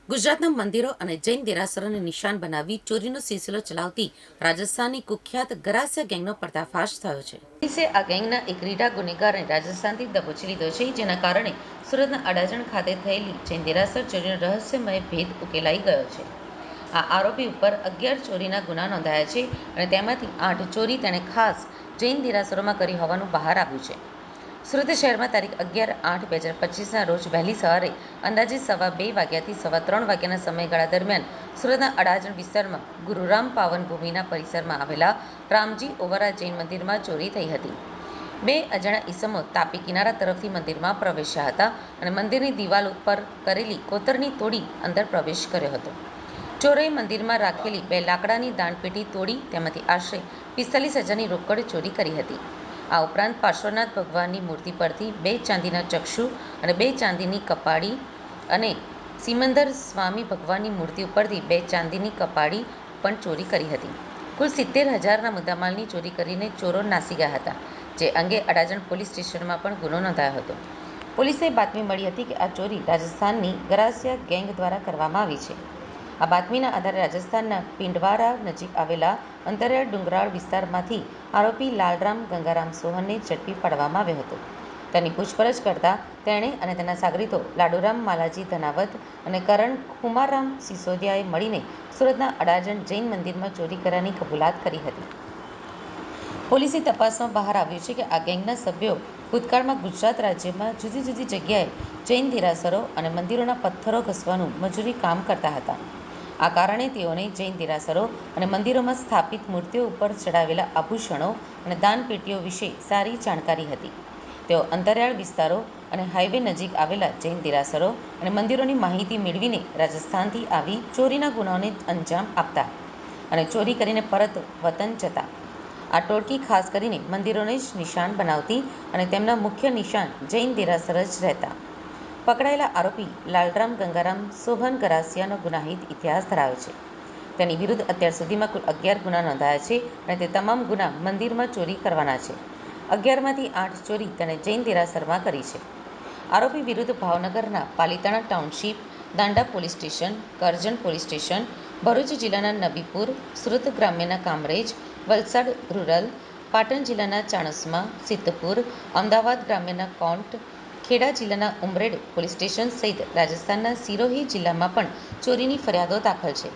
ગુજરાતના મંદિરો અને જૈન દેરાસરોને નિશાન બનાવી ચોરીનો સિલસિલો ચલાવતી રાજસ્થાનની કુખ્યાત ગરાસિયા ગેંગનો પર્દાફાશ થયો છે. પોલીસે આ ગેંગના એક રીઢા ગુનેગારને રાજસ્થાનથી દબોચી લીધો છે, જેના કારણે સુરતના અડાજણ ખાતે થયેલી જૈન દેરાસર ચોરીનો રહસ્યમય ભેદ ઉકેલાઈ ગયો છે. આ આરોપી ઉપર 11 ચોરીના ગુના નોંધાયા છે અને તેમાંથી 8 ચોરી તેણે ખાસ જૈન દેરાસરોમાં કરી હોવાનું બહાર આવ્યું છે. સુરત શહેરમાં તારીખ 11/8/2025ના રોજ વહેલી સવારે અંદાજે 2:15 વાગ્યાથી 3:15 વાગ્યાના સમયગાળા દરમિયાન સુરતના અડાજણ વિસ્તારમાં ગુરુરામ પાવનભૂમિના પરિસરમાં આવેલા રામજી ઓવરા જૈન મંદિરમાં ચોરી થઈ હતી. 2 અજાણ્યા ઈસમો તાપી કિનારા તરફથી મંદિરમાં પ્રવેશ્યા હતા અને મંદિરની દિવાલ ઉપર કરેલી કોતરણી તોડી અંદર પ્રવેશ કર્યો હતો. ચોરોએ મંદિરમાં રાખેલી 2 લાકડાની દાનપેટી તોડી તેમાંથી આશરે 45,000ની રોકડ ચોરી કરી હતી. આ ઉપરાંત પાર્શ્વનાથ ભગવાનની મૂર્તિ પરથી 2 ચાંદીના ચક્ષુ અને 2 ચાંદીની કપાડી અને સિમંદર સ્વામી ભગવાનની મૂર્તિ ઉપરથી 2 ચાંદીની કપાડી પણ ચોરી કરી હતી. કુલ 70,000ના મુદ્દામાલની ચોરી કરીને ચોરો નાસી ગયા હતા, જે અંગે અડાજણ પોલીસ સ્ટેશનમાં પણ ગુનો નોંધાયો હતો. પોલીસને બાતમી મળી હતી કે આ ચોરી રાજસ્થાનની ગરાસિયા ગેંગ દ્વારા કરવામાં આવી છે. આ બાતમીના આધારે રાજસ્થાનના પિંડવારા નજીક આવેલા અંતરિયાળ ડુંગરાળ વિસ્તારમાંથી આરોપી લાલરામ ગંગારામ સોહનને ઝડપી પાડવામાં આવ્યો હતો. તેની પૂછપરછ કરતા તેણે અને તેના સાગરીતો લાડુરામ માલાજી ધનાવત અને કરણ ખુમારામ સિસોદિયાએ મળીને સુરતના અડાજણ જૈન મંદિરમાં ચોરી કર્યાની કબૂલાત કરી હતી. પોલીસની તપાસમાં બહાર આવ્યું છે કે આ ગેંગના સભ્યો ભૂતકાળમાં ગુજરાત રાજ્યમાં જુદી જુદી જગ્યાએ જૈન દેરાસરો અને મંદિરોના પથ્થરો ઘસવાનું મજૂરી કામ કરતા હતા. આ કારણે તેઓને જૈન દેરાસરો અને મંદિરોમાં સ્થાપિત મૂર્તિઓ ઉપર ચડાવેલા આભૂષણો અને દાનપેટીઓ વિશે સારી જાણકારી હતી. તેઓ અંતરિયાળ વિસ્તારો અને હાઈવે નજીક આવેલા જૈન દેરાસરો અને મંદિરોની માહિતી મેળવીને રાજસ્થાનથી આવી ચોરીના ગુનાઓને અંજામ આપતા અને ચોરી કરીને પરત વતન જતા. આ ટોળકી ખાસ કરીને મંદિરોને જ નિશાન બનાવતી અને તેમના મુખ્ય નિશાન જૈન દેરાસર જ રહેતા. પકડાયેલા આરોપી લાલરામ ગંગારામ સોહન ગરાસિયાનો ગુનાહિત ઇતિહાસ ધરાવે છે. તેની વિરુદ્ધ અત્યાર સુધીમાં કુલ 11 ગુના નોંધાયા છે અને તે તમામ ગુના મંદિરમાં ચોરી કરવાના છે. 11માંથી 8 ચોરી તેણે જૈન દેરાસરમાં કરી છે. આરોપી વિરુદ્ધ ભાવનગરના Palitana township, Danda police station, Karjan police station, Bharuch જિલ્લાના નબીપુર, સુરત ગ્રામ્યના કામરેજ, વલસાડ રૂરલ, પાટણ જિલ્લાના ચાણસ્મા, સિદ્ધપુર, અમદાવાદ ગ્રામ્યના કોંટ, ખેડા જિલ્લાના ઉમરેડ પોલીસ સ્ટેશન સહિત રાજસ્થાનના સિરોહી જિલ્લામાં પણ ચોરીની ફરિયાદો દાખલ છે.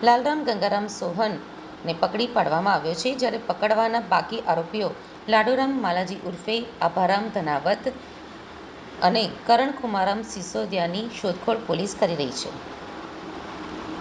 લાલરામ ગંગારામ સોહનને પકડી પાડવામાં આવ્યો છે, જ્યારે પકડવાના બાકી આરોપીઓ લાડુરામ માલાજી ઉર્ફે આભારામ ધનાવત અને કરણ ખુમારામ સિસોદિયાની શોધખોળ પોલીસ કરી રહી છે.